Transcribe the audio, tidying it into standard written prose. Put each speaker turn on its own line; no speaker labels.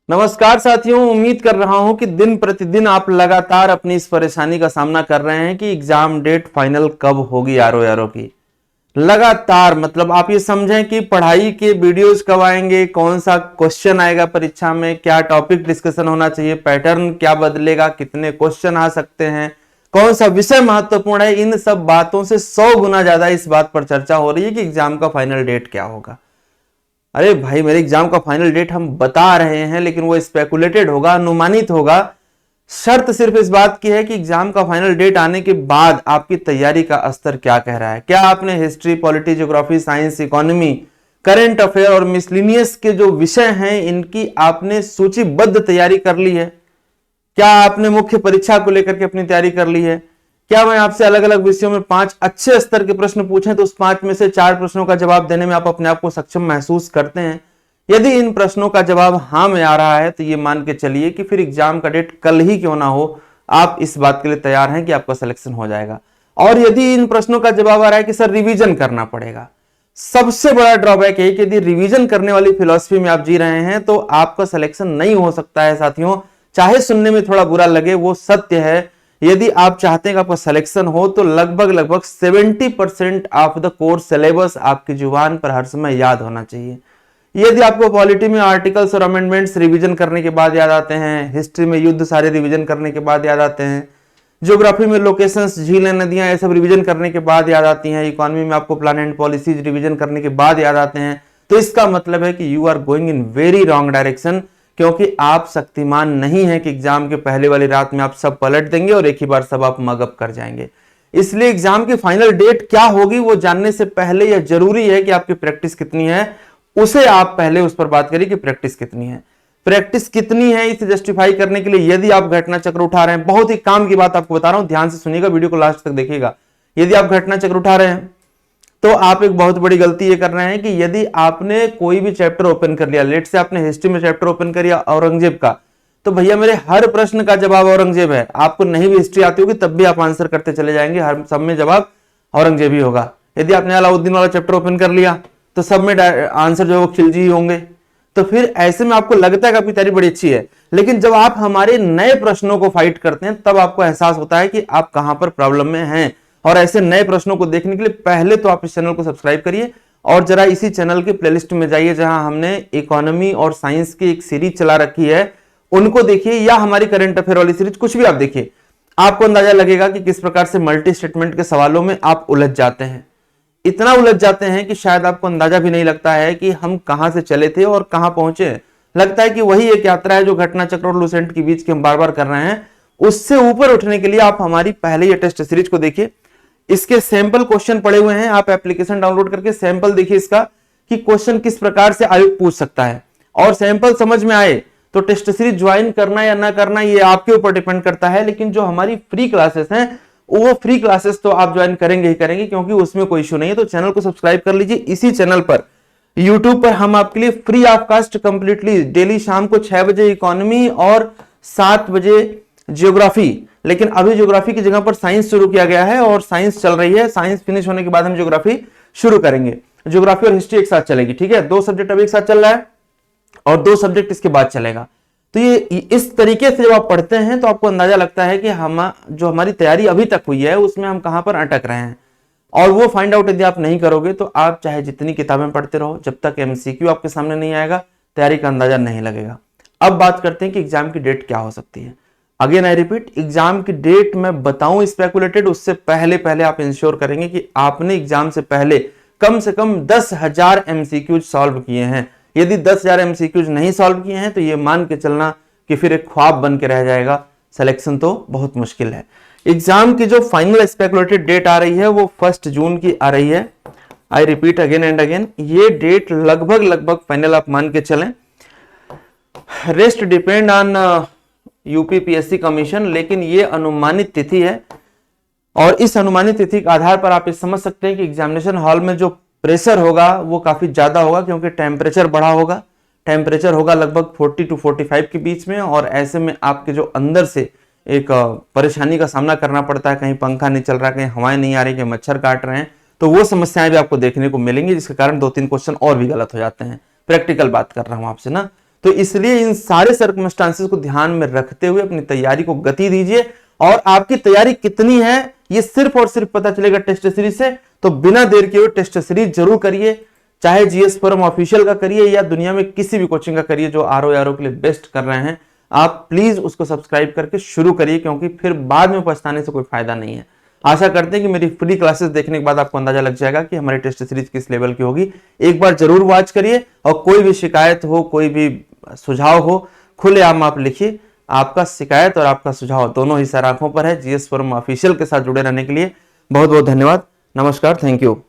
नमस्कार साथियों, उम्मीद कर रहा हूं कि दिन प्रतिदिन आप लगातार अपनी इस परेशानी का सामना कर रहे हैं कि एग्जाम डेट फाइनल कब होगी यारो की। लगातार मतलब आप ये समझें कि पढ़ाई के वीडियोस कब आएंगे, कौन सा क्वेश्चन आएगा परीक्षा में, क्या टॉपिक डिस्कशन होना चाहिए, पैटर्न क्या बदलेगा, कितने क्वेश्चन आ सकते हैं, कौन सा विषय महत्वपूर्ण है। इन सब बातों से 100 गुना ज्यादा इस बात पर चर्चा हो रही है कि एग्जाम का फाइनल डेट क्या होगा। अरे भाई, मेरे एग्जाम का फाइनल डेट हम बता रहे हैं लेकिन वो स्पेकुलेटेड होगा, अनुमानित होगा। शर्त सिर्फ इस बात की है कि एग्जाम का फाइनल डेट आने के बाद आपकी तैयारी का स्तर क्या कह रहा है। क्या आपने history, polity, geography, science, economy, current affair और मिसलिनियस के जो विषय हैं इनकी आपने सूचीबद्ध तैयारी कर ली है? क्या आपने मुख्य परीक्षा को लेकर के अपनी तैयारी कर ली है? क्या मैं आपसे अलग अलग विषयों में 5 अच्छे स्तर के प्रश्न पूछें तो उस 5 में से 4 प्रश्नों का जवाब देने में आप अपने आप को सक्षम महसूस करते हैं? यदि इन प्रश्नों का जवाब हाँ में आ रहा है तो ये मान के चलिए कि फिर एग्जाम का डेट कल ही क्यों ना हो, आप इस बात के लिए तैयार हैं कि आपका सिलेक्शन हो जाएगा। और यदि इन प्रश्नों का जवाब आ रहा है कि सर रिवीजन करना पड़ेगा, सबसे बड़ा ड्रॉबैक है कि यदि रिवीजन करने वाली फिलॉसफी में आप जी रहे हैं तो आपका सिलेक्शन नहीं हो सकता है साथियों। चाहे सुनने में थोड़ा बुरा लगे, वो सत्य है। यदि आप चाहते हैं कि आपका सिलेक्शन हो तो लगभग 70% ऑफ द कोर्स सिलेबस आपकी जुबान पर हर समय याद होना चाहिए। यदि आपको पॉलिटी में आर्टिकल्स और अमेंडमेंट्स रिवीजन करने के बाद याद आते हैं, हिस्ट्री में युद्ध सारे रिवीजन करने के बाद याद आते हैं, ज्योग्राफी में लोकेशंस, झीलें, नदियां, ये सब रिवीजन करने के बाद याद आती हैं, इकोनॉमी में आपको प्लान एंड पॉलिसीज रिवीजन करने के बाद याद आते हैं, तो इसका मतलब है कि you are going in very wrong direction. क्योंकि आप शक्तिमान नहीं है कि एग्जाम के पहले वाली रात में आप सब पलट देंगे और एक ही बार सब आप मगअप कर जाएंगे। इसलिए एग्जाम की फाइनल डेट क्या होगी वो जानने से पहले यह जरूरी है कि आपकी प्रैक्टिस कितनी है, उसे आप पहले उस पर बात करिए कि प्रैक्टिस कितनी है। प्रैक्टिस कितनी है इसे जस्टिफाई करने के लिए यदि आप घटना चक्र उठा रहे हैं, बहुत ही काम की बात आपको बता रहा हूं, ध्यान से सुनिएगा, वीडियो को लास्ट तक देखिएगा। यदि आप घटना चक्र उठा रहे हैं तो आप एक बहुत बड़ी गलती ये कर रहे हैं कि यदि आपने कोई भी चैप्टर ओपन कर लिया, लेट से आपने हिस्ट्री में चैप्टर ओपन कर लिया औरंगजेब का, तो भैया मेरे हर प्रश्न का जवाब औरंगजेब है। आपको नहीं भी हिस्ट्री आती होगी तब भी आप आंसर करते चले जाएंगे, हर सब में जवाब औरंगजेब ही होगा। यदि आपने अलाउद्दीन वाला चैप्टर ओपन कर लिया तो सब में आंसर जो है वो खिलजी ही होंगे। तो फिर ऐसे में आपको लगता है कि आपकी तैयारी बड़ी अच्छी है, लेकिन जब आप हमारे नए प्रश्नों को फाइट करते हैं तब आपको एहसास होता है कि आप कहां पर प्रॉब्लम में हैं। और ऐसे नए प्रश्नों को देखने के लिए पहले तो आप इस चैनल को सब्सक्राइब करिए और जरा इसी चैनल के प्लेलिस्ट में जाइए जहां हमने इकोनॉमी और साइंस की एक सीरीज चला रखी है, उनको देखिए, या हमारी करंट अफेयर वाली सीरीज, कुछ भी आप देखिए, आपको अंदाजा लगेगा कि किस प्रकार से मल्टी स्टेटमेंट के सवालों में आप उलझ जाते हैं। इतना उलझ जाते हैं कि शायद आपको अंदाजा भी नहीं लगता है कि हम कहां से चले थे और कहां पहुंचे। लगता है कि वही एक यात्रा है जो घटना चक्र और लूसेंट के बीच की हम बार बार कर रहे हैं। उससे ऊपर उठने के लिए आप हमारी पहले ये टेस्ट सीरीज को देखिए, इसके सैंपल क्वेश्चन पड़े हुए हैं, आप एप्लीकेशन डाउनलोड करके सैंपल देखिए इसका कि क्वेश्चन किस प्रकार से आयोग पूछ सकता है। और सैंपल समझ में आए तो टेस्ट सीरीज ज्वाइन करना या ना करना ये आपके ऊपर डिपेंड करता है, लेकिन जो हमारी फ्री क्लासेस हैं वो फ्री क्लासेस तो आप ज्वाइन करेंगे ही करेंगे, क्योंकि उसमें कोई इशू नहीं है। तो चैनल को सब्सक्राइब कर लीजिए। इसी चैनल पर यूट्यूब पर हम आपके लिए free of cost completely daily शाम को 6 बजे इकोनॉमी और 7 बजे ज्योग्राफी, लेकिन अभी ज्योग्राफी की जगह पर साइंस शुरू किया गया है और साइंस चल रही है। साइंस फिनिश होने के बाद हम ज्योग्राफी शुरू करेंगे। ज्योग्राफी और हिस्ट्री एक साथ चलेगी, ठीक है। 2 सब्जेक्ट अभी एक साथ चल रहा है और 2 सब्जेक्ट इसके बाद चलेगा। तो ये इस तरीके से जब आप पढ़ते हैं तो आपको अंदाजा लगता है कि हम जो हमारी तैयारी अभी तक हुई है उसमें हम कहां पर अटक रहे हैं। और वो फाइंड आउट यदि आप नहीं करोगे तो आप चाहे जितनी किताबें पढ़ते रहो, जब तक एमसीक्यू आपके सामने नहीं आएगा तैयारी का अंदाजा नहीं लगेगा। अब बात करते हैं कि एग्जाम की डेट क्या हो सकती है। अगेन आई रिपीट, एग्जाम की डेट मैं बताऊं स्पेकुलेटेड, उससे पहले आप इंश्योर करेंगे कि आपने एग्जाम से पहले कम से कम 10,000 एमसीक्यूज सॉल्व किए हैं। यदि 10,000 एमसीक्यूज नहीं सॉल्व किए हैं तो ये मान के चलना कि फिर एक ख्वाब बन के रह जाएगा, सिलेक्शन तो बहुत मुश्किल है। एग्जाम की जो फाइनल स्पेकुलेटेड डेट आ रही है वो 1 जून की आ रही है। I repeat again and again, ये डेट लगभग फाइनल आप मान के चलें। Rest depend on UPPSC commission, लेकिन ये अनुमानित तिथि है और इस अनुमानित तिथि के आधार पर आप ये समझ सकते हैं कि एग्जामिनेशन हॉल में जो प्रेशर होगा वो काफी ज्यादा होगा, क्योंकि टेम्परेचर बढ़ा होगा। टेम्परेचर होगा लगभग 40 to 45 के बीच में, और ऐसे में आपके जो अंदर से एक परेशानी का सामना करना पड़ता है, कहीं पंखा नहीं चल रहा, कहीं हवाएं नहीं आ रही, कहीं मच्छर काट रहे हैं, तो वो समस्याएं भी आपको देखने को मिलेंगी, जिसके कारण 2-3 क्वेश्चन और भी गलत हो जाते हैं। प्रैक्टिकल बात कर रहा हूं आपसे ना। तो इसलिए इन सारे सर्कमस्टांसेस को ध्यान में रखते हुए अपनी तैयारी को गति दीजिए। और आपकी तैयारी कितनी है ये सिर्फ और सिर्फ पता चलेगा टेस्ट सीरीज से। तो बिना देर किए हुए टेस्ट सीरीज जरूर करिए, चाहे जीएस फोरम ऑफिशियल का करिए या दुनिया में किसी भी कोचिंग का करिए जो आरओ के लिए बेस्ट कर रहे हैं। आप प्लीज उसको सब्सक्राइब करके शुरू करिए, क्योंकि फिर बाद में पछताने से कोई फायदा नहीं है। आशा करते हैं कि मेरी फ्री क्लासेस देखने के बाद आपको अंदाजा लग जाएगा कि हमारी टेस्ट सीरीज किस लेवल की होगी। एक बार जरूर वॉच करिए, और कोई भी शिकायत हो, कोई भी सुझाव हो, खुलेआम आप लिखिए। आपका शिकायत और आपका सुझाव दोनों ही सर आंखों पर है। जीएस फोरम ऑफिशियल के साथ जुड़े रहने के लिए बहुत बहुत धन्यवाद। नमस्कार, थैंक यू।